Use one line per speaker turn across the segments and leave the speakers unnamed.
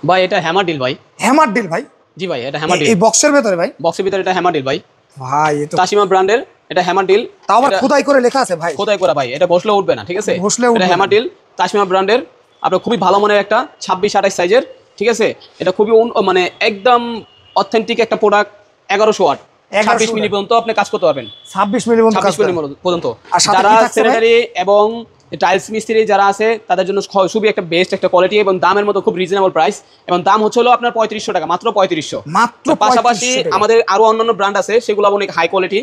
ভাই এটা hammer deal ভাই।
হ্যামার ডিল ভাই?
জি ভাই এটা হ্যামার ডিল।
এই বক্সের ভিতরে ভাই?
বক্সের ভিতরে এটা হ্যামার ডিল ভাই।
ভাই এটা
তাসিমা ব্র্যান্ডের, এটা হ্যামার ডিল।
তাও আবার খোদাই করে লেখা আছে ভাই।
খোদাই করা ভাই, এটা বসলে উঠবে না, ঠিক আছে?
বসলে উঠবে
এটা হ্যামার ডিল তাসিমা ব্র্যান্ডের। আপনার খুবই ভালো মানের একটা 26-28 সাইজের, ঠিক আছে? এটা খুবই মানে একদম অথেন্টিক একটা প্রোডাক্ট। 1100 ওয়াট, 26 মিলি পর্যন্ত আপনি কাজ করতে পারবেন।
26 মিলি
পর্যন্ত। যারা স্যানিটারি এবং টাইলস মিস্ত্রি যারা আছে তাদের জন্য খুবই একটা বেস্ট একটা কোয়ালিটি এবং দামের মতো খুব রিজনেবল প্রাইস। এবং দাম হচ্ছে হলো আপনার 3500 টাকা, মাত্র 3500।
মাত্র
পাশাপাশি আমাদের আরো অন্যান্য ব্র্যান্ড আছে, সেগুলো অনেক হাই কোয়ালিটি।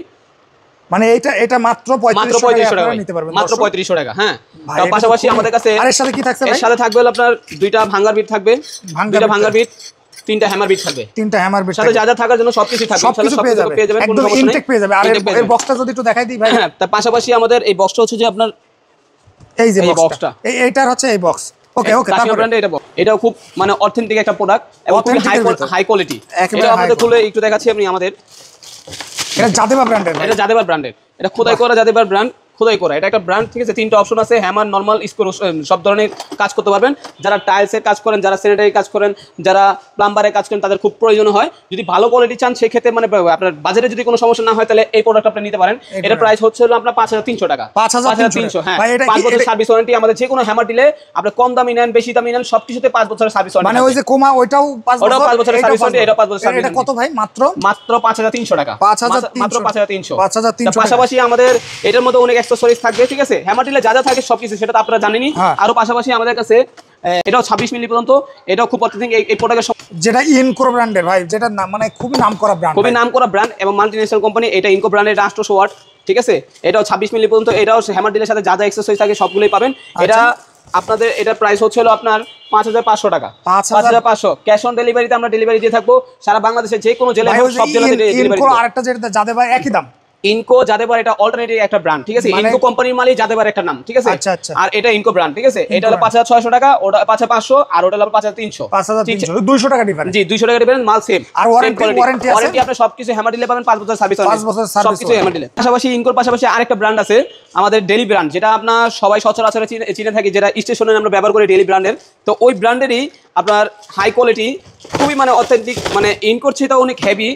মানে এটা মাত্র 3500 টাকা নিতে পারবেন,
মাত্র 3500 টাকা। হ্যাঁ, তার পাশাপাশি আমাদের কাছে
আর এর সাথে কি থাকছে ভাই?
এর সাথে থাকবে আপনার দুইটা ভাঙ্গার বিট থাকবে, দুইটা ভাঙ্গার বিট, তিনটা হ্যামার বিট থাকবে।
তিনটা হ্যামার বিট
সাথে যা যা থাকার জন্য সবকিছু থাকবে,
সবকিছু পেয়ে যাবেন, একদম ইনটেক পেয়ে যাবে। আর এর বক্সটা যদি একটু দেখাই দিই ভাই।
হ্যাঁ, তার পাশাপাশি আমাদের এই বক্সটা হচ্ছে যে আপনার
এই যে বক্সটা, এইটার হচ্ছে এই বক্স। ওকে ওকে,
তারপর ব্র্যান্ডে এটাও খুব মানে অথেন্টিক একটা প্রোডাক্ট এবং খুব হাই কোয়ালিটি। এটা আমাদের খুলে একটু দেখাচ্ছি আমি। আমাদের
এটা জাদেবা ব্র্যান্ডের,
এটা জাদেবা ব্র্যান্ডের, এটা খোদাই করা জাদেবা ব্র্যান্ড, খোদাই করা। এটা একটা ব্র্যান্ড, ঠিক আছে? তিনটা অপশন আছে, হ্যামার, নরমাল, স্ক্রু, সব ধরনের কাজ করতে পারবেন। যারা টাইলসের কাজ করেন, যারা স্যানিটারি কাজ করেন, যারা প্লাম্বারের কাজ করেন, তাদের খুব প্রয়োজন হয়। যদি ভালো কোয়ালিটি চান সেই ক্ষেত্রে মানে আপনার বাজেটে যদি কোনো সমস্যা না হয় তাহলে এই প্রোডাক্ট আপনি নিতে পারেন। এটা প্রাইস হচ্ছে হলো আপনার 5300 টাকা। 5300। হ্যাঁ, 5 বছর সার্ভিস ওয়ারেন্টি। আমাদের যে কোনো হ্যামার দিলে আপনি কম দামি নেন, বেশি দামি নেন, সবকিছুতে 5 বছরের সার্ভিস ওয়ারেন্টি।
মানে ওই যে কোমা ওইটাও 5
বছরের সার্ভিস ওয়ারেন্টি, এটা 5 বছরের সার্ভিস।
এটা কত ভাই? মাত্র
5300 টাকা। মাত্র 5300।
5300।
পাশাপাশি আমাদের এটার মধ্যে অনেক অ্যাকসেসরিজ থাকবে, ঠিক আছে? হ্যামার ডিলে যা যা থাকে সবকিছু সেটা তো আপনারা জানেনই। আরো পাশাপাশি আমাদের কাছে এটাও 26 মিলি পর্যন্ত, এটাও খুব অত্যধিক এই প্রোডাক্টের, যেটা
ইনকো ব্র্যান্ডের ভাই, যেটা মানে খুবই নামকরা ব্র্যান্ড,
খুবই নামকরা ব্র্যান্ড এবং মাল্টিনেশনাল কোম্পানি। এটা ইনকো ব্র্যান্ডের 800 ওয়াট, ঠিক আছে? এটাও 26 মিলি পর্যন্ত। এটাও হ্যামার ডিলের সাথে যা যা অ্যাকসেসরিজ থাকে সবগুলোই পাবেন। এটা আপনাদের এটার প্রাইস হচ্ছে হলো আপনার 5500 টাকা। 5500 ক্যাশ অন ডেলিভারিতে আমরা ডেলিভারি দিয়ে থাকবো সারা বাংলাদেশে, যে কোনো জেলায়, সব জেলাতে ডেলিভারি।
আরেকটা যেটা জাদেবা একই দাম,
ইনকো জাদেবার, এটা অল্টারনেটিভ একটা ব্র্যান্ড, ঠিক আছে? ইনকো কোম্পানির মালই জাদেবার একটা নাম, ঠিক আছে? আর এটা ইনকো ব্র্যান্ড, ঠিক আছে? এটা হলো 5600 টাকা, ওটা 5500, আর ওটা হলো 5300।
200 টাকা ডিফারেন্স।
জি, 200 টাকা ডিফারেন্স, মাল সেম।
আর ওয়ারেন্টি
আপনি সবকিছু হ্যামার ডিলে পাবেন 5 বছর সার্ভিস ওয়ারেন্টি, সবকিছু হ্যামার ডিলে। পাশাপাশি ইনকোর পাশাপাশি আরেকটা ব্র্যান্ড আছে আমাদের ডেলি ব্র্যান্ড, যেটা আপনার সবাই সচরাচর চিনে থাকি, যেটা স্টেশনে আমরা ব্যবহার করি, ডেলি ব্র্যান্ডের। তো ওই ব্র্যান্ডেরই আপনার হাই কোয়ালিটি, খুবই মানে অথেন্টিক, মানে ইনকোর চেয়ে অনেক হেভি,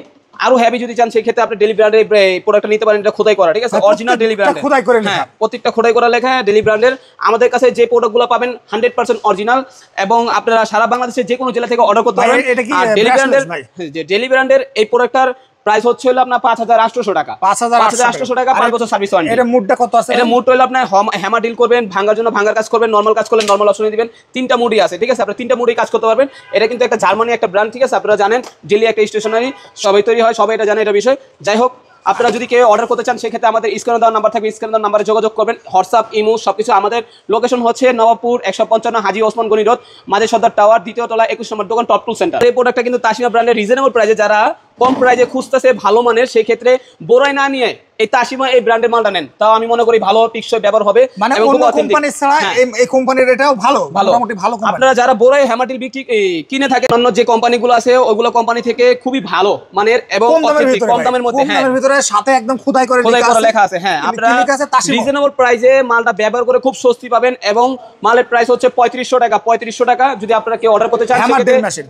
আরো হেভি যদি চান সেই ক্ষেত্রে আপনি ডেলি ব্র্যান্ডের প্রোডাক্টটা নিতে পারেন। এটা খোদাই করা, ঠিক আছে? অরিজিনাল ডেলি ব্র্যান্ডের,
খোদাই করে লেখা।
হ্যাঁ, প্রত্যেকটা খোদাই করা লেখা ডেলি ব্র্যান্ডের। আমাদের কাছে যে প্রোডাক্টগুলো পাবেন 100% অরিজিনাল এবং আপনারা সারা বাংলাদেশে যে কোনো জেলা থেকে অর্ডার করতে পারবেন। আর ডেলি ব্র্যান্ডের, যে ডেলি ব্র্যান্ডের এই প্রোডাক্টটার প্রাইস হচ্ছে হলো আপনার 5800 টাকা। 5800 টাকা, 5 বছর সার্ভিস ওয়ারেন্টি।
এটা মুডটা কত আছে? এটা
মুড হলো আপনার হ্যামার ডিল করবেন, ভাঙার জন্য ভাঙার কাজ করবেন, নরমাল কাজ করলে নরমাল অপশনে দিবেন। তিনটা মুডই আছে, ঠিক আছে? আপনি তিনটা মুডই কাজ করতে পারবেন। এটা কিন্তু একটা জার্মানি একটা ব্র্যান্ড, ঠিক আছে? আপনারা জানেন ডেলি একটা স্টেশনারি সবাই তৈরি হয়, সবাই এটা জানে এটা বিষয়। যাই হোক, আপনারা যদি কেউ অর্ডার করতে চান সেক্ষেত্রে আমাদের স্ক্রিনে দেওয়া নাম্বার থাকবে, স্ক্রিনে দেওয়া নাম্বারে যোগাযোগ করবেন। হোয়াটসঅ্যাপ, ইমো সবকিছু। আমাদের লোকেশন হচ্ছে নবাবপুর 155 হাজী ওসমান গনি রোড, মাঝে সর্দার টাওয়ার, দ্বিতীয় তলা, 21 নম্বর দোকান, টপ টুল সেন্টার। এই প্রোডাক্টটা কিন্তু তাসিমা ব্র্যান্ডের রিজনেবল প্রাইসে, যারা কম প্রাইসে খুঁজতেছে ভালো মানের, সেই ক্ষেত্রে বোরাই না নিয়ে এই তাসিমা এই ব্র্যান্ডের মালটা নেন, তাও আমি মনে করি ভালো টিকসই ব্যবহার হবে।
মানে অন্য কোম্পানি ছাড়া এই কোম্পানির এটাও ভালো, মোটামুটি ভালো কোম্পানি।
আপনারা যারা বোরাই হ্যামার ডিল বিক্রি কিনে থাকেন, অন্য যে কোম্পানিগুলো আছে ওইগুলো কোম্পানি থেকে খুবই ভালো মানের এবং কম দামের মধ্যে,
কম দামের ভিতরে সাথে একদম খোদাই করে
লেখা আছে। হ্যাঁ, আপনারা রিজনেবল প্রাইসে মালটা ব্যবহার করে খুব স্বস্তি পাবেন এবং মালের প্রাইস হচ্ছে 3500 টাকা। 3500 টাকা যদি আপনারা কেউ অর্ডার করতে চান,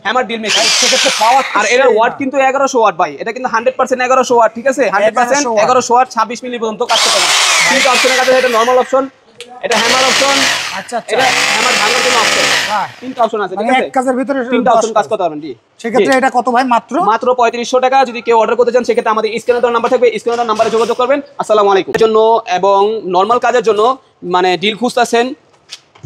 হ্যামার ডিল মেশিন, সেক্ষেত্রে পাওয়ার। আর এর ওয়াট কিন্তু 1100 ওয়াট ভাই, এটা কিন্তু 100% 1100 ওয়াট, ঠিক আছে? 100% 1100 ওয়াট, 26 মিলি পর্যন্ত কাজ করতে পারেন। তিনটা অপশনের কাছে, এটা নরমাল অপশন, এটা হ্যামার অপশন,
আচ্ছা,
এটা হ্যামার ভাঙার জন্য অপশন। হ্যাঁ, তিনটা অপশন আছে, ঠিক আছে?
এক কাজের ভিতরে
তিনটা অপশন কাজ করতে পারবেন। জি,
সেক্ষেত্রে এটা কত ভাই? মাত্র
3500 টাকা। যদি কেউ অর্ডার করতে চান সেক্ষেত্রে আমাদের স্ক্রিনে দেওয়া নাম্বার থাকবে, স্ক্রিনে দেওয়া নাম্বারে যোগাযোগ করবেন। আসসালামু আলাইকুম। এর জন্য এবং নরমাল কাজের জন্য মানে ডিল খুঁজতেছেন,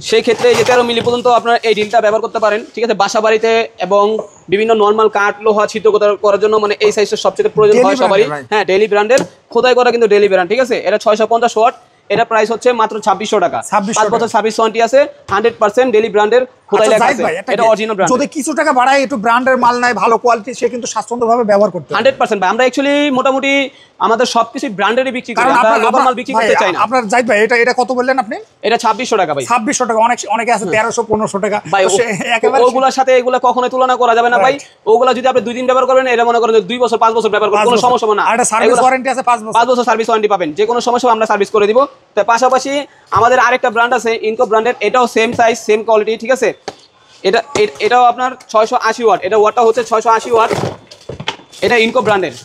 সেই ক্ষেত্রে 13 মিলি পর্যন্ত আপনারা এই ডিলটা ব্যবহার করতে পারেন, ঠিক আছে? বাসা বাড়িতে এবং বিভিন্ন নরমাল কাঠ, লোহা ছিদ্র করার জন্য মানে এই সাইজের সবচেয়ে প্রয়োজন হয় সবারই। হ্যাঁ, ডেলি ব্র্যান্ডের খোদাই করা কিন্তু ডেলি ব্র্যান্ড, ঠিক আছে? এটা 650 ওয়াট, এটা প্রাইস হচ্ছে মাত্র 2600 টাকা। 5 বছর সার্ভিস ওয়ারেন্টি আছে, 100% ডেলি ব্র্যান্ডের খোদাই লেখা আছে। এটা অরিজিনাল ব্র্যান্ড।
যদি কিছু টাকা বাড়ায় একটু ব্র্যান্ডের মাল নাই, ভালো কোয়ালিটি, সে কিন্তু স্বাচ্ছন্দ্যভাবে ব্যবহার করতে
100% ভাই। আমরা অ্যাকচুয়ালি মোটামুটি আমাদের সবকিছু ব্র্যান্ডেরই বিক্রি করি, আমরা লোকাল মাল বিক্রি করতে চাই না।
আপনার জাহিদ ভাই এটা কত বললেন আপনি?
এটা 2600 টাকা ভাই।
2600 টাকা। অনেকে আছে 1300-1500 টাকা
ভাই। ওগুলোর সাথে এগুলো কখনোই তুলনা করা যাবে না ভাই। ওগুলো যদি আপনি 2 দিন ব্যবহার করবেন, এটা মনে করেন 2 বছর 5 বছর ব্যবহার করবেন, কোনো সমস্যা হবে না।
আর এটা সার্ভিস ওয়ারেন্টি আছে 5
বছর সার্ভিস ওয়ারেন্টি পাবেন, যে কোনো সমস্যা আমরা সার্ভিস করে দিব। তার পাশাপাশি আমাদের আরেকটা ব্র্যান্ড আছে ইনকো ব্র্যান্ডের, এটাও সেম সাইজ সেম কোয়ালিটি, ঠিক আছে? এটাও আপনার 680 ওয়াট, এটা ওয়াটটা হচ্ছে 680 ওয়াট, এটা ইনকো ব্র্যান্ডের।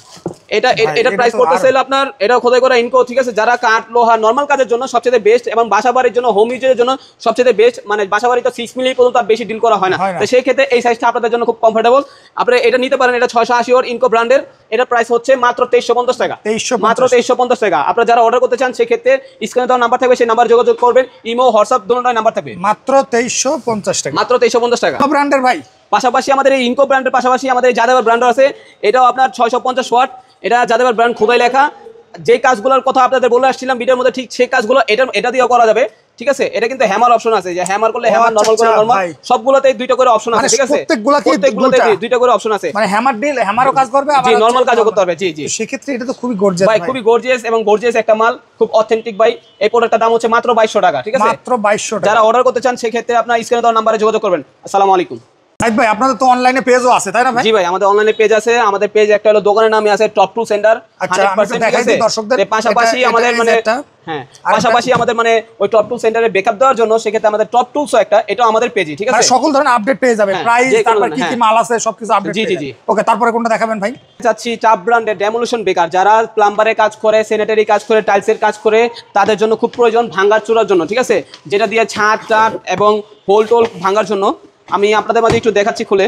এটা প্রাইস করতেছে আপনার, এটা খোদাই করা ইনকো, ঠিক আছে। যারা কাঠ লোহা নরমাল কাজের জন্য সবচেয়ে বেস্ট এবং বাসাবাড়ির জন্য হোম ইউজের জন্য সবচেয়ে বেস্ট, মানে বাসাবাড়ি তো 6 মিলি পর্যন্ত আর বেশি ডিল করা হয় না, তো সেই ক্ষেত্রে এই সাইজটা আপনাদের জন্য খুব কমফোর্টেবল। আপনি এটা নিতে পারেন, এটা 680 ওয়াট ইনকো ব্র্যান্ডের, এটা প্রাইস হচ্ছে মাত্র 2350 টাকা, মাত্র 2350 টাকা। আপনারা যারা অর্ডার করতে চান সেক্ষেত্রে স্ক্রিনে দেওয়া নাম্বার থাকবে, সেই নাম্বার যোগাযোগ করবেন, ইমো হোয়াটসঅ্যাপ দুটোই নাম্বার থাকবে,
মাত্র 2350 টাকা,
মাত্র 2350 টাকা।
ব্র্যান্ডের ভাই
পাশাপাশি আমাদের এই ইনকো ব্র্যান্ডের পাশাপাশি আমাদের জাদেবার ব্র্যান্ড আছে, এটাও আপনার 650 ওয়াট, এটা জাদেবার ব্র্যান্ড খোদাই লেখা। যে কাজগুলোর কথা আপনাদের বলে আসছিলাম ভিডিওর মধ্যে, ঠিক সেই কাজগুলো এটা দিয়েও করা যাবে, ঠিক আছে। এটা কিন্তু হ্যামার অপশন আছে, যে হ্যামার করলে হ্যামার, নরমাল করলে নরমাল, সবগুলোতেই দুইটা করে অপশন আছে, ঠিক আছে। প্রত্যেকগুলোতে দুইটা করে অপশন আছে,
মানে হ্যামার ডিল হ্যামারও কাজ করবে, আবার
জি নরমাল কাজও করতে পারবে। জি জি,
সেক্ষেত্রে এটা তো খুবই গর্জিয়াস
ভাই, খুবই গর্জিয়াস এবং গর্জিয়াস একটা মাল, খুব অথেন্টিক ভাই। এই প্রোডাক্টটার দাম হচ্ছে মাত্র 2200 টাকা, ঠিক আছে,
মাত্র 2200 টাকা।
যারা অর্ডার করতে চান সেক্ষেত্রে আপনার স্ক্রিনে দেওয়া নাম্বারে যোগাযোগ করবেন। আসসালামু আলাইকুম।
ভাই আপনাদের তো অনলাইনে পেজও আছে তাই না ভাই?
জি ভাই, আমাদের অনলাইনে পেজ আছে, আমাদের পেজ একটা হলো দোকানের নামে আছে টপ টু সেন্টার 100%, ঠিক আছে। পাশাপাশি আমাদের মানে হ্যাঁ, পাশাপাশি আমাদের মানে ওই টপ টু সেন্টারে ব্যাকআপ দেওয়ার জন্য সেক্ষেত্রে আমাদের টপ টুলসও একটা, এটা আমাদের পেজই, ঠিক আছে।
মানে সকল ধরনের আপডেট পেয়ে যাবে, প্রাইস, তারপর কি কি মাল আছে সবকিছু আপডেট।
জি জি জি,
ওকে, তারপরে কোনটা দেখাবেন ভাই?
চাচ্ছি টাপ ব্র্যান্ডের ডেমোলিশন বেকার, যারা প্লাম্বারের কাজ করে, স্যানিটারি কাজ করে, টাইলসের কাজ করে, তাদের জন্য খুব প্রয়োজন ভাঙার চূড়ার জন্য, ঠিক আছে, যেটা দিয়ে ছাদ টাদ এবং হোল টোল ভাঙার জন্য। আমি আপনাদের মাঝে একটু দেখাচ্ছি খুলে।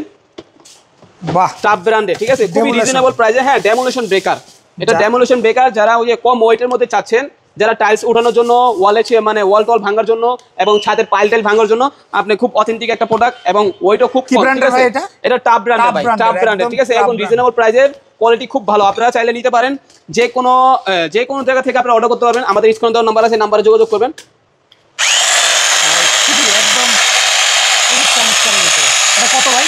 বাহ,
টাপ ব্র্যান্ডে, ঠিক আছে, খুবই রিজনেবল প্রাইসে। হ্যাঁ, ডেমোলিশন ব্রেকার, এটা ডেমোলিশন ব্রেকার, যারা ওই যে কম ওয়েটের মধ্যে চাচ্ছেন, যারা টাইলস উঠানোর জন্য, ওয়ালে মানে ওয়াল টল ভাঙার জন্য এবং ছাদের পাইল টাইল ভাঙার জন্য, আপনি খুব অথেন্টিক একটা প্রোডাক্ট এবং ওয়েটও খুব কম, ঠিক আছে। এটা টাপ ব্র্যান্ডের ভাই, টাপ ব্র্যান্ডের, ঠিক আছে, এখন রিজনেবল প্রাইসের, কোয়ালিটি খুব ভালো। আপনারা চাইলে নিতে পারেন, যে কোনো জায়গা থেকে আপনারা অর্ডার করতে পারবেন। আমাদের স্ক্রিনে দেওয়া নাম্বার আছে, নাম্বারে যোগাযোগ করবেন।
এটা কত ভাই?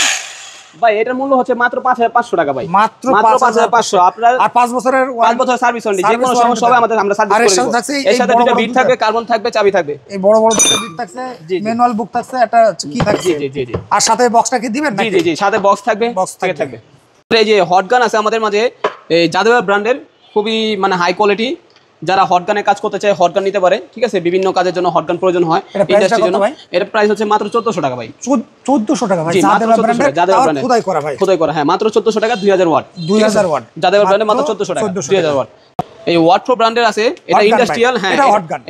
ভাই এটার মূল্য হচ্ছে মাত্র 5500 টাকা ভাই,
মাত্র
5500। আপনারা
আর 5 বছরের
5 বছর সার্ভিস ওয়ারেন্টি, যে কোনো সমস্যা হবে আমরা সার্ভিস করে দেব। এর সাথে দুটো বিট থাকবে, কার্বন থাকবে, চাবি থাকবে,
এই বড় বড় দুটো বিট থাকছে, ম্যানুয়াল বুক থাকছে, এটা কি থাকছে?
জি জি জি,
আর সাথে বক্সটা কি দিবেন নাকি?
জি জি জি, সাথে বক্স থাকবে, বক্স থাকবে। এই যে হট গান আছে আমাদের মাঝে, এই জাদেবা ব্র্যান্ডের, খুবই মানে হাই কোয়ালিটি। যারা হট গানে কাজ করতে চায় হট গান নিতে পারে, ঠিক আছে, বিভিন্ন কাজের জন্য হট গান প্রয়োজন হয় ইন্ডাস্ট্রির জন্য। এর প্রাইস হচ্ছে মাত্র 1400 টাকা ভাই,
1400 টাকা ভাই,
জাদেবা ব্র্যান্ডের, জাদেবা ব্র্যান্ডের
খোদাই করা ভাই,
খোদাই করা, হ্যাঁ, মাত্র 1400 টাকা, 2000 ওয়াট,
2000 ওয়াট,
জাদেবা ব্র্যান্ডের মাত্র 1400 টাকা, 2000 ওয়াট। এই ওয়াট প্রো ব্র্যান্ডের আছে, এটা ইন্ডাস্ট্রিয়াল, হ্যাঁ,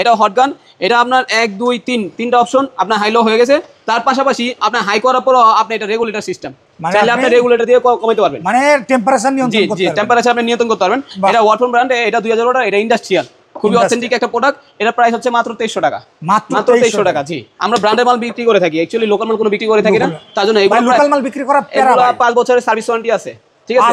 এটা হট গান। এটা আপনার 1 2 3 তিনটা অপশন, আপনার হাই লো হয়ে গেছে। তার পাশাপাশি আপনার হাই করার পর আপনি এটা রেগুলেটর সিস্টেম, চাইলে আপনি রেগুলেটর দিয়ে কমাতে পারবেন,
মানে টেম্পারেচার নিয়ন্ত্রণ করতে পারবেন,
টেম্পারেচার আপনি নিয়ন্ত্রণ করতে পারবেন। এটা ওয়াট প্রো ব্র্যান্ড, এটা 2000 ওয়াট, এটা ইন্ডাস্ট্রিয়াল, খুবই অথেন্টিক একটা প্রোডাক্ট। এটা প্রাইস হচ্ছে মাত্র 2300 টাকা, মাত্র 2300 টাকা। জি, আমরা ব্র্যান্ডের মাল বিক্রি করে থাকি, অ্যাকচুয়ালি লোকাল মাল কোনো বিক্রি করে থাকি না, তার জন্য এগুলো
লোকাল মাল বিক্রি করা প্যারা ভাই।
5 বছরের সার্ভিস ওয়ারেন্টি আছে, ঠিক আছে,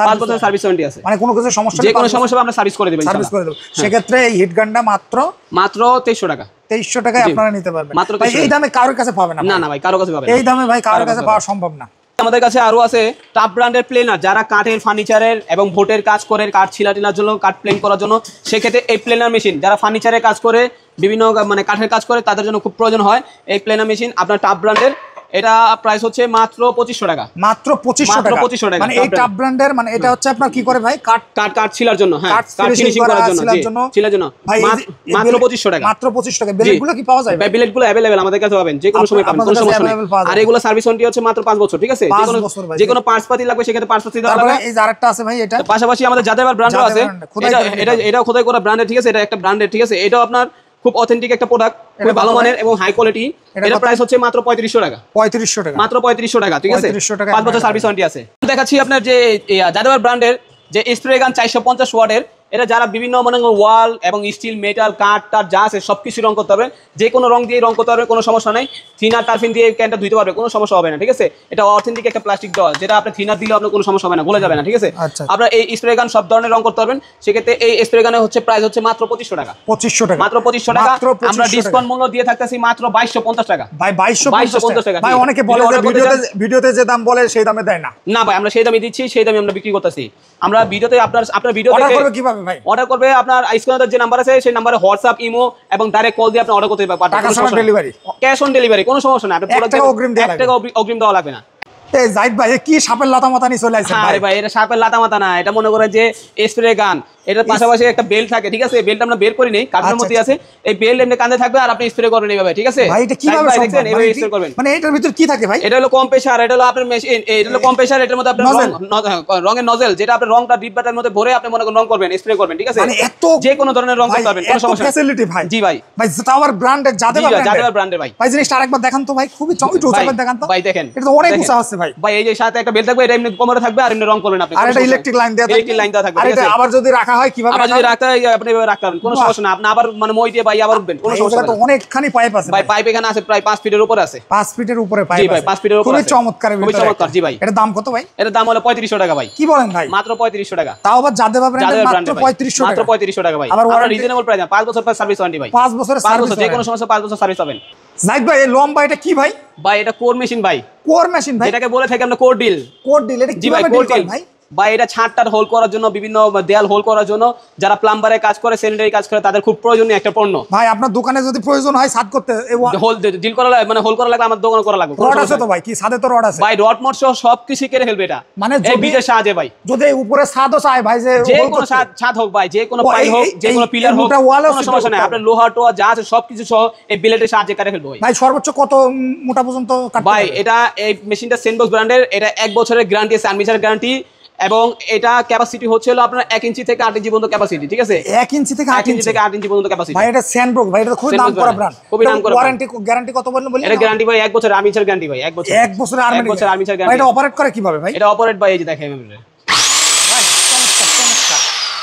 5 বছরের সার্ভিস ওয়ারেন্টি আছে,
মানে কোনো কিছু সমস্যা,
যে কোনো সমস্যা আমরা সার্ভিস করে দেব, সার্ভিস করে দেব।
সেক্ষেত্রে এই হিট গানটা মাত্র 2300 টাকা, 2300 টাকায় আপনারা নিতে পারবেন। ভাই এই দামে কারোর কাছে পাবেন না,
না ভাই, কারোর কাছে পাবেন,
এই দামে ভাই কারোর কাছে পাওয়া সম্ভব না।
আমাদের কাছে আরো আছে টাপ ব্র্যান্ডের প্লেনার, যারা কাঠের ফার্নিচারের এবং ভোটের কাজ করে, কাঠ ছিলাটিনার জন্য, কাঠ প্লেন করার জন্য, সেক্ষেত্রে এই প্লেনার মেশিন, যারা ফার্নিচারের কাজ করে, বিভিন্ন মানে কাঠের কাজ করে, তাদের জন্য খুব প্রয়োজন হয় এই প্লেনার মেশিন, আপনার টাপ ব্র্যান্ডের। এটা প্রাইস হচ্ছে মাত্র 2500 টাকা, মাত্র 2500 টাকা।
মানে এই টাপ ব্র্যান্ডের, মানে এটা হচ্ছে আপনার কি করে ভাই,
কাঠ ছিলার জন্য, হ্যাঁ, কাঠ ফিনিশিং করার জন্য, ছিলার জন্য, মাত্র 2500 টাকা,
মাত্র 2500 টাকা। ব্লেডগুলো কি পাওয়া যায়?
ব্লেডগুলো अवेलेबल আমাদের কাছে পাবেন, যে কোনো সময় পাবেন, কোনো সমস্যা নেই। আর এগুলো সার্ভিস ওয়ারেন্টি হচ্ছে মাত্র 5 বছর, ঠিক আছে, যে কোনো পার্টস পাতি লাগবে সেক্ষেত্রে পার্টস পাতি দেওয়া লাগবে।
এই যে আরেকটা আছে ভাই, এটা
পাশাপাশি আমাদের জাদেবার ব্র্যান্ডও আছে, এটা খোদাই করা ব্র্যান্ডের, ঠিক আছে, এটা একটা ব্র্যান্ডের, ঠিক আছে, এটাও আপনার খুব অথেন্টিক একটা প্রোডাক্ট, খুব ভালো মানের এবং হাই কোয়ালিটি। এটা প্রাইস হচ্ছে মাত্র 3500 টাকা, 3500 টাকা, মাত্র 3500 টাকা, ঠিক আছে, 5 বছর সার্ভিস ওয়ারেন্টি আছে। দেখাচ্ছি আপনার যে জাদেবার ব্র্যান্ডের যে স্প্রে গান 450 ওয়াটের, এটা যারা বিভিন্ন মানে ওয়াল এবং স্টিল, মেটাল, কাঠ টার যা আছে সবকিছু রং করতে পারবে, যে কোনো রং দিয়ে রং করতে পারবে, কোনো সমস্যা নাই। থিনার টারফিন দিয়ে ক্যানটা ধুইতে পারবে, কোনো সমস্যা হবে না, ঠিক আছে। এটা অথেন্টিক একটা প্লাস্টিক ডল, যেটা আপনি থিনার দিলে আপনার কোনো সমস্যা হবে না, গলে যাবে না, ঠিক আছে। আপনারা এই স্প্রে গান সব ধরনের রং করতে পারবেন, সেক্ষেত্রে এই স্প্রে গানের হচ্ছে প্রাইস হচ্ছে মাত্র 2500 টাকা, 2500 টাকা, মাত্র 2500 টাকা। আমরা ডিসকাউন্ট মূল্য দিয়ে থাকতেছি মাত্র 2250 টাকা ভাই, 2250 টাকা।
ভাই অনেকে বলে যে ভিডিওতে যে দাম বলে সেই দামে দেয় না।
না ভাই, আমরা সেই দামে দিচ্ছি, সেই দামে আমরা বিক্রি করতেছি। আমরা ভিডিওতে আপনার ভিডিও দেখে
অর্ডার করবে কিভাবে ভাই?
অর্ডার করবে আপনার স্ক্রিনে যে নাম্বার আছে সেই নাম্বারে হোয়াটসঅ্যাপ, ইমো এবং ডাইরেক্ট কল দিয়ে আপনি অর্ডার করতে পারবেন। টাকা ছাড়া ডেলিভারি, ক্যাশ অন ডেলিভারি, কোনো সমস্যা নাই। আপনি টাকা অগ্রিম দেওয়া লাগবে না।
এই জাহিদ ভাই কি সাপের লাতা মাথা নিয়ে চলে আসছে?
আরে ভাই, এটা সাপের লাতা মাথা না, এটা মনে করেন যে স্প্রে গান, এটার পাশাপাশি একটা বেল্ট থাকে, ঠিক আছে? এই বেল্ট আমরা বের করি নেই, কাঠের মধ্যে আছে। এই বেল্ট এমনি কাঁধে থাকবে আর আপনি স্প্রে করেন এইভাবে, ঠিক আছে?
ভাই এটা কিভাবে
দেখছেন এইভাবে স্প্রে করবেন।
মানে এটার ভিতর কি থাকে ভাই?
এটা হলো কম্প্রেসার, এটা হলো আপনার মেশিন, এটা হলো কম্প্রেসার, এটার মধ্যে আপনার রঙের নজেল, যেটা আপনি রংটা ডিব্বাটার মধ্যে ভরে আপনি মনে করেন রং করবেন, স্প্রে করবেন, ঠিক আছে?
মানে এত
যে কোনো ধরনের রং করতে পারবেন, কোনো সমস্যা নেই।
ফ্যাসিলিটি ভাই।
জি ভাই।
ভাই টাওয়ার ব্র্যান্ডের যাদব
ব্র্যান্ডের ভাই।
ভাই জিনিসটা আরেকবার দেখান তো ভাই, খুবই চমৎকার উঁচা দেখান তো
ভাই। দেখেন
এটা তো অনেক উঁচা আছে ভাই।
ভাই এই যে সাথে একটা বেল্ট থাকবে, এটা এমনি কোমরে থাকবে আর এমনি রং করবেন আপনি।
আর এটা ইলেকট্রিক লাইন দেওয়া থাকবে,
ইলেকট্রিক লাইন দেওয়া থাকবে,
আর
ঠিক
এটা
আছে?
আবার যদি রাখা হয় কিভাবে?
আবার যদি রাখতে হয় আপনি এভাবে রাখতে পারবেন, কোনো সমস্যা না। আপনি আবার মানে মই দিয়ে ভাই আবার উঠবেন, কোনো সমস্যা না।
তো অনেকখানি পাইপ আছে
ভাই। পাইপ এখানে আছে প্রায় 5 ফিটের উপরে আছে।
5 ফিটের উপরে পাইপ
আছে। জি ভাই, 5 ফিটের উপরে আছে।
খুবই চমৎকার,
খুবই চমৎকার। জি ভাই।
এটার দাম কত ভাই?
এটার দাম হলো 3500 টাকা ভাই।
কি বলেন ভাই?
মাত্র 3500 টাকা।
তাও আবার যাদব ব্র্যান্ডের মাত্র 3500 টাকা।
মাত্র 3500 টাকা ভাই।
আবার
আমরা রিজনেবল প্রাইস, 5 বছর পর সার্ভিস ওয়ারেন্টি ভাই।
5 বছরের সার্ভিস,
যে কোনো সমস্যা 5 বছর সার্ভিস পাবেন।
জাহিদ ভাই এই লম্বা এটা কি ভাই?
ভাই এটা কোর মেশিন ভাই।
কোর মেশিন ভাই,
এটাকে বলে থাকি আমরা কোর ডিল।
কোর ডিল এটা কিভাবে ডিল করেন ভাই?
বা এটা ছাদটার হোল করার জন্য, বিভিন্ন দেয়াল হোল করার জন্য, যারা প্লাম্বারের কাজ করে, স্যানিটারি কাজ করে, তাদের খুব প্রয়োজনীয় একটা পণ্য
ভাই। আপনার দোকানে যদি প্রয়োজন হয় ছাদ করতে
হোল ডিল করা লাগে, মানে হোল করা লাগবে, আমার দোকানে করা লাগবে।
রড আছে তো ভাই? কি ছাদে তো রড আছে
ভাই, রড মট সহ সবকিছু কেটে ফেলবে এটা,
মানে
এই বিটের সাহায্যে ভাই।
যদি উপরে ছাদও চায় ভাই, যে
কোনো ছাদ হোক ভাই, যে কোনো পাই হোক, যে কোনো পিলার হোক, কোনো সমস্যা নাই। আপনার লোহা টোয়া যা আছে সবকিছু সহ এই বিলেটের সাহায্যে কেটে ফেলবে
ভাই। সর্বোচ্চ কত মোটা পর্যন্ত কাটতে
ভাই? এটা এই মেশিনটা সেনবক্স ব্র্যান্ডের, এটা 1 বছরের গ্যারান্টি আছে, আর্মিচার গ্যারান্টি, এবং এটা ক্যাপাসিটি হচ্ছে হলো আপনার 1 ইঞ্চি থেকে 8 ইঞ্চি পর্যন্ত ক্যাপাসিটি, ঠিক আছে?
1 ইঞ্চি থেকে 8 ইঞ্চি
পর্যন্ত ক্যাপাসিটি
ভাই। এটা স্যান্ডব্রুক ভাই, এটা খুব দাম করা ব্র্যান্ড,
খুবই দাম করা।
ওয়ারেন্টি গ্যারান্টি কত বললেন?
এটা গ্যারান্টি ভাই 1 বছর আর্মিচার গ্যারান্টি ভাই। 1 বছর,
1 বছরের আর্মিচার
গ্যারান্টি।
এটা অপারেট করে কিভাবে ভাই?
এটা অপারেট ভাই, এই যে দেখেন
ভাই, চমৎকার।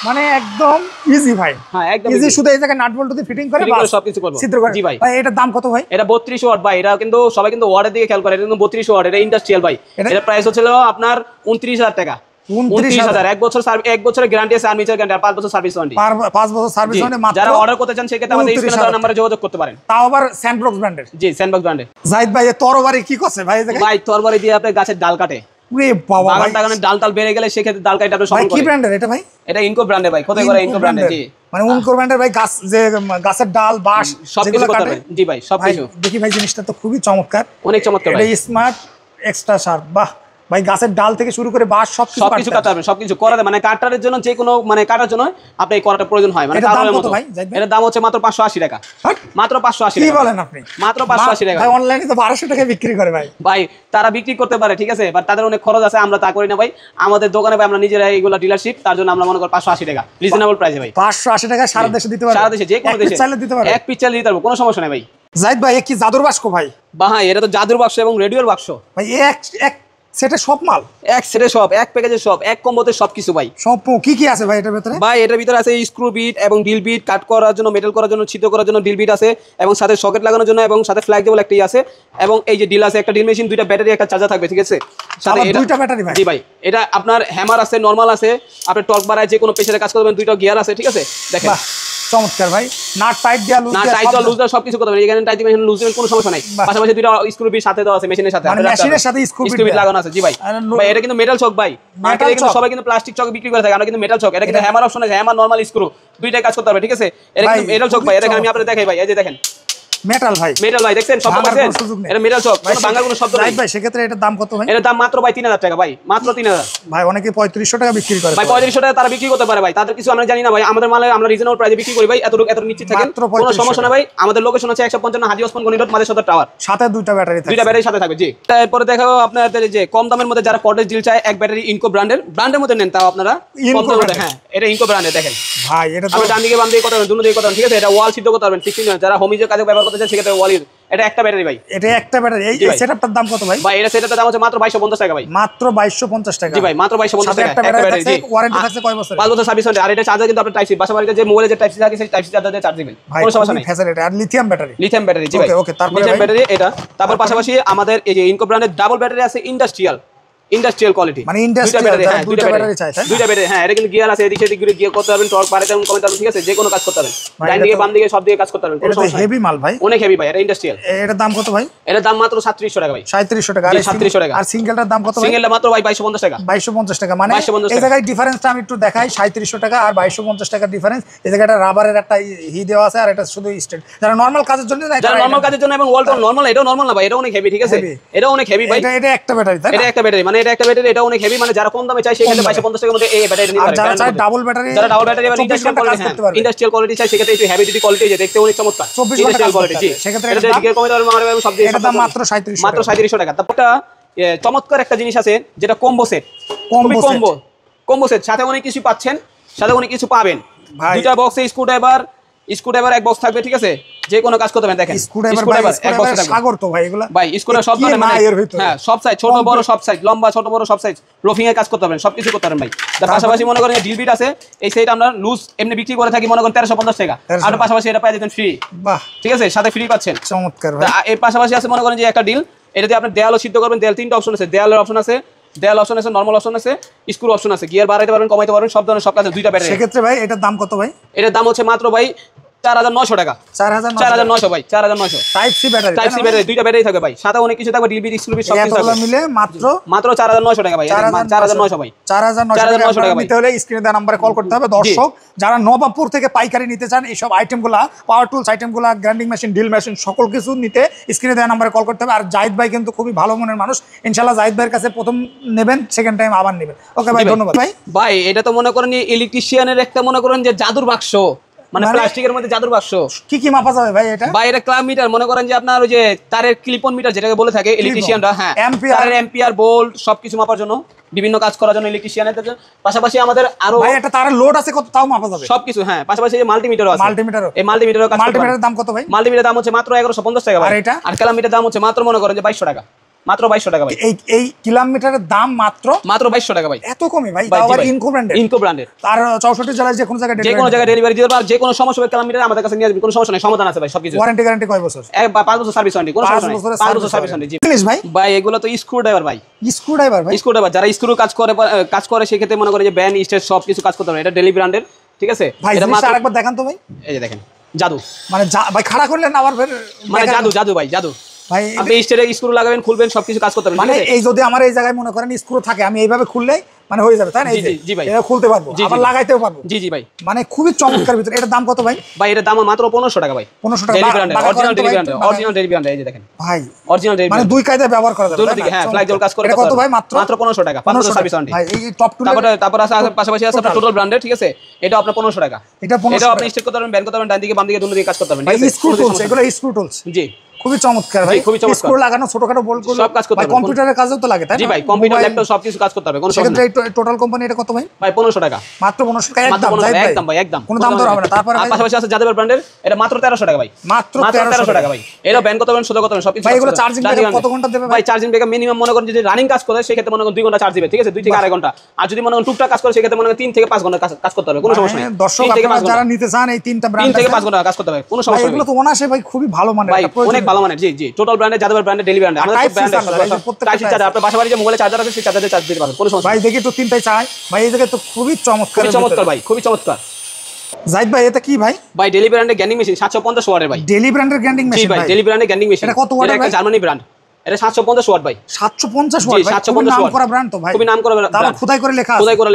মানে একদম ইজি ভাই।
হ্যাঁ, একদম
ইজি। শুধু এই জায়গায় নাট বল্টু দিয়ে ফিটিং করে বাস
সবকিছু করব।
ছিদ্র করে।
জি ভাই।
ভাই এটার দাম কত ভাই?
এটা 32 ওয়াট ভাই। এটা কিন্তু সবাই কিন্তু ওয়াটের দিকে খেয়াল করে, এটা কিন্তু 32 ওয়াট, এটা ইন্ডাস্ট্রিয়াল ভাই। এটা প্রাইস হচ্ছে আপনার 29000 টাকা। 29000। 1 বছরের গ্যারান্টি আছে, আর্মিচার গ্যারান্টি, আর 5 বছর সার্ভিস ওয়ারেন্টি।
5 বছর সার্ভিস ওয়ারেন্টি মাত্র।
যারা অর্ডার করতে চান সেক্ষেত্রে আমাদের স্ক্রিনে দেওয়া নম্বরে যোগাযোগ করতে পারেন।
তাও আবার স্যান্ডবক্স ব্র্যান্ডের।
জি, স্যান্ডবক্স ব্র্যান্ডের।
জাহিদ ভাই এই তরবারি কি করছে ভাই?
ভাই তরবারি দিয়ে আপনি গাছের ডাল কাটে।
ওরে বাবা ভাই,
বাগানের ডাল বেড়ে গেলে সেক্ষেত্রে ডাল কাটে আপনি সমান করে।
কি ব্র্যান্ডের এটা ভাই?
এটা ইনকো ব্র্যান্ডের ভাই। কোথায় করে ইনকো ব্র্যান্ডের? জি,
মানে ইনকো ব্র্যান্ডের ভাই। গাছ যে গাছের ডাল বাঁশ
সবকিছু কাটে। জি ভাই, সবকিছু।
দেখি ভাই জিনিসটা তো খুবই চমৎকার,
অনেক চমৎকার ভাই।
এটা স্মার্ট এক্সট্রা শার্প। বাহ ভাই, গাছের ডাল থেকে শুরু করে বাঁশ সবকিছু কাটতে পারবেন,
সবকিছু করা যায়। মানে কাটারের জন্য, যে কোনো মানে কাটার জন্য আপনি এই করাটা প্রয়োজন হয়। মানে তাহলে মত ভাই এর দাম হচ্ছে মাত্র 580 টাকা। মাত্র 580 টাকা।
কি বলেন আপনি?
মাত্র 580 টাকা
ভাই। অনলাইনে তো 1200 টাকা বিক্রি করে ভাই।
ভাই তারা বিক্রি করতে পারে, ঠিক আছে, বাট তাদের অনেক খরচ আছে, আমরা তা করি না ভাই। আমাদের দোকানে ভাই আমরা নিজেরা এইগুলা ডিলারশিপ, তার জন্য আমরা মনে করি 580 টাকা রিজনেবল প্রাইসে ভাই।
580 টাকা সারা দেশে দিতে পারবে?
সারা দেশে, যে কোনো দেশে
চাইলে দিতে পারবে।
এক পিস চাইলে দিতে পারবো, কোনো সমস্যা নাই ভাই।
জাহিদ ভাই কি জাদুর বাক্স ভাই?
ভাই এটা তো জাদুর বাক্স এবং রেডিওর বাক্স
ভাই। এক সেটে সব মাল,
এক সেটে সব, এক প্যাকেজে সব, এক কম্বোতে সবকিছু ভাই।
সব কি আছে ভাই এটার ভিতরে?
ভাই এটার ভিতরে আছে স্ক্রু বিট এবং ড্রিল বিট, কাট করার জন্য, মেটাল করার জন্য, ছিদ্র করার জন্য ড্রিল বিট আছে, এবং সাথে সকেট লাগানোর জন্য, এবং সাথে ফ্ল্যাগজেবল একটাই আছে, এবং এই যে ডিল আছে, একটা ড্রিল মেশিন, 2টা ব্যাটারি, একটা চার্জার থাকবে, ঠিক আছে?
সাথে 2টা ব্যাটারি ভাই।
জি ভাই। এটা আপনার হ্যামার আছে, নরমাল আছে, আপনি টর্ক বাড়ায় যে কোনো প্রেসারে কাজ করবেন, 2টা গিয়ার আছে, ঠিক আছে? দেখেন
চমৎকার ভাই। নাট টাইট দেয়া, লুজ দেয়া,
টাইট দেওয়া, লুজ দেওয়া সবকিছু করতে পারবেন। এখানে টাইট দিবেন, লুজ দিবেন, কোনো সমস্যা নাই। পাশাপাশি 2টা স্ক্রু বিট সাথে দেওয়া আছে, মেশিনের সাথে।
মানে মেশিনের সাথে স্ক্রু
বিট লাগানো আছে। জি ভাই। ভাই এটা কিন্তু মেটাল চক ভাই। মার্কেটে কিন্তু সবাই কিন্তু প্লাস্টিক চক বিক্রি করে থাকে, আমরা কিন্তু মেটাল চক। এটা কিন্তু হ্যামার অপশন আছে, হ্যামার, নরমাল স্ক্রু, 2টাই কাজ করতে পারবে, ঠিক আছে? এটা কিন্তু মেটাল চক ভাই। দেখেন আমি আপনাদের দেখাই ভাই, এই যে দেখেন
মেটাল ভাই।
মেটাল ভাই, দেখছেন শব্দ পাচ্ছেন? এটা মেটাল চক, কোনো ভাঙার কোনো শব্দ নাই
ভাই। সেক্ষেত্রে এটার দাম কত ভাই?
এর দাম মাত্র ভাই 3000 টাকা ভাই, মাত্র 3000
ভাই। অনেকে 3500 টাকা বিক্রি করে
ভাই। 3500 টাকা তারা বিক্রি করতে পারে ভাই, তাদের কিছু আমরা জানি না ভাই। আমাদের মালে আমরা রিজনেবল প্রাইসে বিক্রি করি ভাই। এত নিশ্চিত থাকেন, কোনো সমস্যা না ভাই। আমাদের লোকেশন হচ্ছে 155 হাজী ওসমান গনি রোড, মাঝে সদর টাওয়ার।
সাথে 2টা ব্যাটারি থাকে,
2টা ব্যাটারি সাথে থাকবে। জি। তারপরে দেখাবো আপনাদের যে কম দামের মধ্যে যারা কটেজ ডিল চায়, এক ব্যাটারি ইনকো ব্র্যান্ডের মধ্যে নেন, তাও আপনারা কম দামের মধ্যে। হ্যাঁ, এটা ইনকো ব্র্যান্ডের। দেখেন
ভাই, এটা তো
আপনি ডান দিকে বাম দিকে কথা বলেন, দুটো দিকে কথা বলেন, ঠিক আছে? এটা ওয়াল সিদ্ধ করতে পারবেন, ঠিক আছে? যারা হোমিজের কাজে ব্যবহার করতে চান সেক্ষেত্রে ওয়াল। এটা একটা ব্যাটারি ভাই।
এটা একটা ব্যাটারি। এই সেটআপটার দাম কত ভাই?
ভাই এটা সেটআপের দাম হচ্ছে মাত্র 2250 টাকা ভাই।
মাত্র 2250 টাকা।
জি ভাই, মাত্র 2250 টাকা
একটা ব্যাটারি। জি। ওয়ারেন্টি থাকছে কয় বছর?
5 বছর সার্ভিস ওয়ারেন্টি। আর এটা চার্জার কিন্তু আপনি টাইপ সি, বাসাবাড়িতে যে মোবাইলে যে টাইপ সি থাকে সেই টাইপ সি চার্জার দিয়ে চার্জ দিবেন, কোনো সমস্যা নেই।
ফ্যাসিলিটি। আর লিথিয়াম ব্যাটারি।
Lithium battery. জি ভাই।
ওকে। তারপরে
লিথিয়াম ব্যাটারি এটা। তারপর পাশাপাশি আমাদের এই যে ইনকো ব্র্যান্ডের ডাবল ব্যাটারি আছে, ইন্ডাস্ট্রিয়াল কোয়ালিটি,
মানে ইন্ডাস্ট্রিয়াল। হ্যাঁ, 2টা ব্যাটারি চাই, তাই?
2টা ব্যাটারি। হ্যাঁ, এটা কিন্তু গিয়ার আছে, এদিকে সেদিকে গিয়ার করতে পারবেন, টর্ক বাড়াতে এবং কমাতে পারবেন, ঠিক আছে? যে কোনো কাজ করতে পারবেন, ডান দিকে বাম দিকে সব দিকে কাজ করতে পারবেন, কোনো সমস্যা নেই।
হেভি মাল ভাই,
অনেক হেভি ভাই। এটা ইন্ডাস্ট্রিয়াল।
এটার দাম কত ভাই?
এটার দাম মাত্র 3700 টাকা ভাই।
3700 টাকা।
আর 3700 টাকা।
আর সিঙ্গেলটার দাম কত ভাই?
সিঙ্গেলটা মাত্র ভাই 2250 টাকা।
2250 টাকা। মানে এই জায়গায় ডিফারেন্সটা আমি একটু দেখাই। 3700 টাকা আর 2250 টাকার ডিফারেন্স। এই জায়গাটা রাবারের একটা হি দেওয়া আছে, আর এটা শুধু স্ট্রেট। যারা নরমাল কাজের জন্য না,
যারা নরমাল কাজের জন্য এবং ওয়ালটন নরমাল, এটাও নরমাল না ভাই, এটা অনেক হেভি, ঠিক আছে? এটা অনেক হেভি ভাই।
এটা একটা ব্যাটারি, তাই না?
এটা একটা ব্যাটারি। মানে এটা একটা ব্যাটারি, এটা অনেক হেভি, মানে যারা কম দামে চাই সেক্ষেত্রে 2250 টাকার মধ্যে এই ব্যাটারি নিতে পারে।
যারা চাই ডাবল ব্যাটারি,
যারা ডাবল ব্যাটারি বা ইন্ডাস্ট্রিয়াল কোয়ালিটি, ইন্ডাস্ট্রিয়াল কোয়ালিটি চাই সেক্ষেত্রে একটু হেভি ডিউটি কোয়ালিটি, যে দেখতে অনেক চমৎকার
24 ঘন্টা কাজ করতে পারবে। সেক্ষেত্রে এটা
গিয়ার কমিটার মারবে সব দিয়ে,
এটা দাম মাত্র 3700
মাত্র 3700 টাকা। তারপরটা চমৎকার একটা জিনিস আছে যেটা কম্বো সেট, কম্বো সেট, সাথে অনেক কিছু পাচ্ছেন, সাথে অনেক কিছু পাবেন। দুইটা বক্সে স্ক্রুড্রাইভার এক বক্স থাকবে, ঠিক আছে, যে কোনো কাজ করতে পারেন। দেখেন স্ক্রুড্রাইভার এক বক্স থাকবে
সাগর তো ভাই, এগুলা
ভাই স্ক্রুড্রাইভার সব ধরনের, মানে হ্যাঁ সব সাইজ, ছোট বড় সব সাইজ, লম্বা ছোট বড় সব সাইজ, রফিং এর কাজ করতে পারেন, সবকিছু করতে পারেন ভাই। তার পাশাপাশি মনে করেন ড্রিল বিট আছে, এই সেট আমরা লুজ এমনি বিক্রি করে থাকি মনে করেন 1350 টাকা, আর পাশাপাশি এটা পেয়ে যেতেন ফ্রি। বাহ, ঠিক আছে, সাথে ফ্রি পাচ্ছেন, চমৎকার ভাই। এর পাশাপাশি আছে মনে করেন যে একটা ডিল, এটা দিয়ে আপনি দেয়ালও সিদ্ধ করবেন। দেয়াল তিনটা অপশন আছে, দেয়ালের অপশন আছে, নরমাল অপশন আছে, স্ক্রু অপশন আছে, গিয়ার বাড়াইতে পারবেন, কমাইতে পারবেন, সব ধরনের সব কাজে দুইটা ব্যাটারি।
সেক্ষেত্রে ভাই এটার দাম কত ভাই? এটার
দাম হচ্ছে মাত্র ভাই 4900 টাকা। 4900 ভাই, 4900 টাইপ সি ব্যাটারি, দুইটা ব্যাটারি থাকবে ভাই, সাথে অনেক কিছু থাকবে, ডিলবি এক্সক্লুসিভ সব কিছু থাকবে, মিলে মাত্র 4900 টাকা ভাই। 4900 ভাই, 4900 টাকা
নিতে হলে স্ক্রিনে দেওয়া নম্বরে কল করতে হবে। দর্শক যারা নবাবপুর থেকে পাইকারি নিতে চান এইসব আইটেমগুলা, পাওয়ার টুলস আইটেমগুলা, গ্রাইন্ডিং মেশিন, ড্রিল মেশিন, সকল কিছু নিতে স্ক্রিনে দেওয়া নম্বরে কল করতে হবে। আর জাহিদ ভাই কিন্তু খুবই ভালো মনের মানুষ, ইনশাআল্লাহ জাহিদ ভাইয়ের কাছে প্রথম নেবেন, সেকেন্ড টাইম আবার নেবেন। ওকে ভাই, ধন্যবাদ ভাই।
ভাই এটা তো মনে করেন ইলেকট্রিশিয়ানের একটা মনে করেন যে জাদুর বাক্স, মানে প্লাস্টিকের মধ্যে জাদুর বাক্স।
কি মাপা যাবে ভাই এটা?
ভাই এটা ক্লাব মিটার, মনে করেন যে আপনার ওই যে তারের ক্লিপন মিটার যেটাকে বলে থাকে ইলেকট্রিশিয়ানরা, হ্যাঁ তারের এম্পিয়ার ভোল্ট সবকিছু মাপার জন্য, বিভিন্ন কাজ করার জন্য ইলেকট্রিশিয়ানের। পাশাপাশি আমাদের আরো
ভাই এটা তারের লোড আছে কত তাও মাপা যাবে
সবকিছু, হ্যাঁ পাশাপাশি এই মাল্টিমিটারও আছে, এই মাল্টিমিটারও কাজ।
মাল্টিমিটারের দাম কত ভাই?
মাল্টিমিটারের দাম হচ্ছে মাত্র 1150 টাকা ভাই। আর কিলোমিটারের দাম হচ্ছে মাত্র মনে করেন যে 2200 টাকা, মাত্র 2200 টাকা ভাই। এই কিলোমিটারের দাম মাত্র 2200 টাকা ভাই। এত কমই ভাই? তাও আবার ইনকো ব্র্যান্ডের। আর 64 জেলায় যে কোনো জায়গায় ডেলিভারি দিতে পারবে, যে কোনো সমস্যা হবে কিলোমিটার আমাদের কাছে নিয়ে আসবে, কোনো সমস্যা নাই, সমাধান আছে ভাই সবকিছু। ওয়ারেন্টি গ্যারান্টি কয় বছর? 5 বছর সার্ভিস ওয়ারেন্টি, কোনো সমস্যা নাই, 5 বছর সার্ভিস ওয়ারেন্টি। জি ভাই। ভাই এগুলো তো স্ক্রুড্রাইভার ভাই, স্ক্রুড্রাইভার যারা স্ক্রু কাজ করে সেক্ষেত্রে মনে করে যে ব্যান্ড স্টেট সব কিছু কাজ করতে পারে। এটা ডেলি ব্র্যান্ডের, ঠিক আছে ভাই। এটা মাত্র আরেকবার দেখান তো ভাই। এই যে দেখেন জাদু, মানে ভাই খাড়া করলেন আবার ফের, মানে জাদু ভাই, জাদু ভাই। আপনি স্টেটে স্ক্রু লাগাবেন, খুলবেন, সবকিছু কাজ করতে পারবেন। মানে এই যদি আমার এই জায়গায় মনে করেন স্ক্রু থাকে, আমি এইভাবে খুললেই মানে হয়ে যাবে, তাই না? জি ভাই, এটা খুলতে পারবো, আবার লাগাইতেও পারবো। জি ভাই, মানে খুবই চমৎকার ভিতর। এটার দাম কত ভাই? ভাই এটার দাম মাত্র 1500 টাকা ভাই। 1500 টাকা অরিজিনাল ডেলি ব্র্যান্ড, এই যে দেখেন ভাই, অরিজিনাল ডেলি মানে দুই কায়দায় ব্যবহার করা যাবে, দুটো দিকে, হ্যাঁ ফ্লাই জল কাজ করে। কত ভাই? মাত্র 1500 টাকা, 5 বছর সার্ভিস ওয়ারেন্টি ভাই। এই টপ টুল, তারপর আছে পাশাপাশি আছে আপনার টোটাল ব্র্যান্ডের, ঠিক আছে, এটা আপনার 1500 টাকা। এটা আপনি স্টেট করতে পারবেন, ব্যান্ড করতে পারবেন, ডান দিকে বাম দিকে দুটো দিকে কাজ করতে পারবেন, ঠিক আছে। স্ক্রু টুলস, এগুলো স্ক্রু টুলস। জি খুবই চমৎকার ভাই, খুবই চমৎকার। স্ক্রু লাগানো, ছোটখাটো বোল্ট গুলো সব কাজ করতে পারবেন, কম্পিউটারের কাজেও তো লাগে, তাই না? জি ভাই, কম্পিউটার ল্যাপটপ সবকিছু কাজ করতে হবে, কোনো সমস্যা নেই। সেক্ষেত্রে টোটাল কোম্পানি এটা কত ভাই? ভাই 1500 টাকা, মাত্র 1500 টাকা, একদম ভাই, একদম কোনো দাম দর হবে না। তারপর পাশাপাশি আছে যাদের ব্র্যান্ডের, এটা মাত্র 1300 টাকা ভাই, মাত্র 1300 টাকা ভাই। এটা ব্যান্ড করতে পারবেন, শুধু করতে পারবেন, সবকিছু ভাই। এগুলো চার্জিং ব্যাকআপ কত ঘন্টা দেবে ভাই? চার্জিং ব্যাকআপ মিনিমাম মনে করেন যদি রানিং কাজ করে সেক্ষেত্রে মনে করেন 2 ঘন্টা চার্জ দিবে, ঠিক আছে, 2 থেকে 2.5 ঘন্টা। আর যদি মনে করেন টুকটাক কাজ করে সেক্ষেত্রে মনে করেন 3 থেকে 5 ঘন্টা কাজ করতে হবে, কোনো সমস্যা নেই। দর্শক আপনারা যারা নিতে চান এই তিনটা ব্র্যান্ড 3 থেকে 5 ঘন্টা কাজ করতে হবে, কোনো সমস্যা নেই। এগুলো তো অনাসে ভাই খুবই ভালো মানের, ভাই অনেক ভালো মানের। জি টোটাল ব্র্যান্ডের, যাদের ব্র্যান্ডের, ডেলি ব্র্যান্ডের, আমাদের ব্র্যান্ড টাইপ সি চার্জার, আপনার বাসাবাড়ি যে মোবাইলে চার্জার আছে সেই চার্জারে চার্জ দিতে পারবেন, কোনো সমস্যা নেই। ভাই দেখি তো তিনটাই চাই ভাই, এই জায়গায় তো খুবই চমৎকার ভাই, খুবই চমৎকার। জাহিদ ভাই এটা কি ভাই? ভাই ডেলি ব্র্যান্ডের গ্যান্ডিং মেশিন, 750 ওয়াটের ভাই। ডেলি ব্র্যান্ডের গ্যান্ডিং মেশিন ভাই, ডেলি ব্র্যান্ডের গ্যান্ডিং মেশিন। এটা কত ওয়াটের? এটা জার্মানি ব্র্যান্ড, এটা 750 ওয়াট ভাই। 750 ওয়াট ভাই, 750 নাম করা ব্র্যান্ড তো ভাই, খুবই নাম করা ব্র্যান্ড। তাহলে খোদাই করে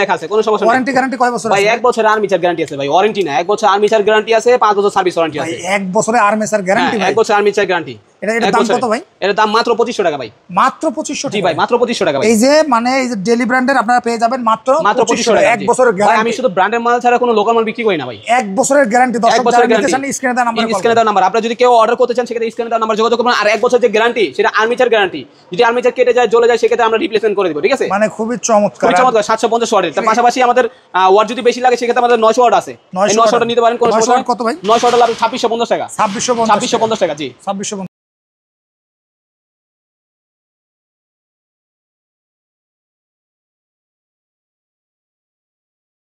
লেখা আছে, কোনো সমস্যা নেই। ওয়ারেন্টি গ্যারান্টি কয় বছর আছে ভাই? 1 বছরের আর্মেচার গ্যারান্টি আছে ভাই, ওয়ারেন্টি না, 1 বছর আর্মেচার গ্যারান্টি আছে, 5 বছর সার্ভিস ওয়ারেন্টি আছে। 1 বছরের আর্মেচার গ্যারান্টি ভাই, 1 বছর আর্মেচার গ্যারান্টি। এটা দাম কত ভাই? এর দাম মাত্র 2500 টাকা ভাই, মাত্র 2500 টাকা। জি ভাই, মাত্র 2500 টাকা ভাই। এই যে মানে এই যে ডেলি ব্র্যান্ডের আপনারা পেয়ে যাবেন মাত্র 2500 টাকা, 1 বছরের গ্যারান্টি। আমি শুধু ব্র্যান্ডের মাল ছাড়া কোনো লোকাল মাল বিক্রি করি না ভাই। 1 বছরের গ্যারান্টি। দর্শক যারা নিতে চান স্ক্রিনে দেওয়া নাম্বার, আপনারা যদি কেউ অর্ডার করতে চান সেক্ষেত্রে স্ক্রিনে দেওয়া নাম্বার যোগাযোগ করুন। আর 1 বছর যে গ্যারান্টি সেটা আর্মেচার গ্যারান্টি, যদি আর্মেচার কেটে যায়, জ্বলে যায়, সেক্ষেত্রে আমরা রিপ্লেসমেন্ট করে দেব, ঠিক আছে। মানে খুবই চমৎকার, খুবই চমৎকার। 750 ওয়াটের। তার পাশাপাশি আমাদের ওয়াট যদি বেশি লাগে সেক্ষেত্রে আমাদের 900 ওয়াট আছে, 900 ওয়াট নিতে পারেন, কোনো সমস্যা নেই। কত ভাই? 900 ওয়াট লাগবে 2650 টাকা, 2650 টাকা। জি 2650।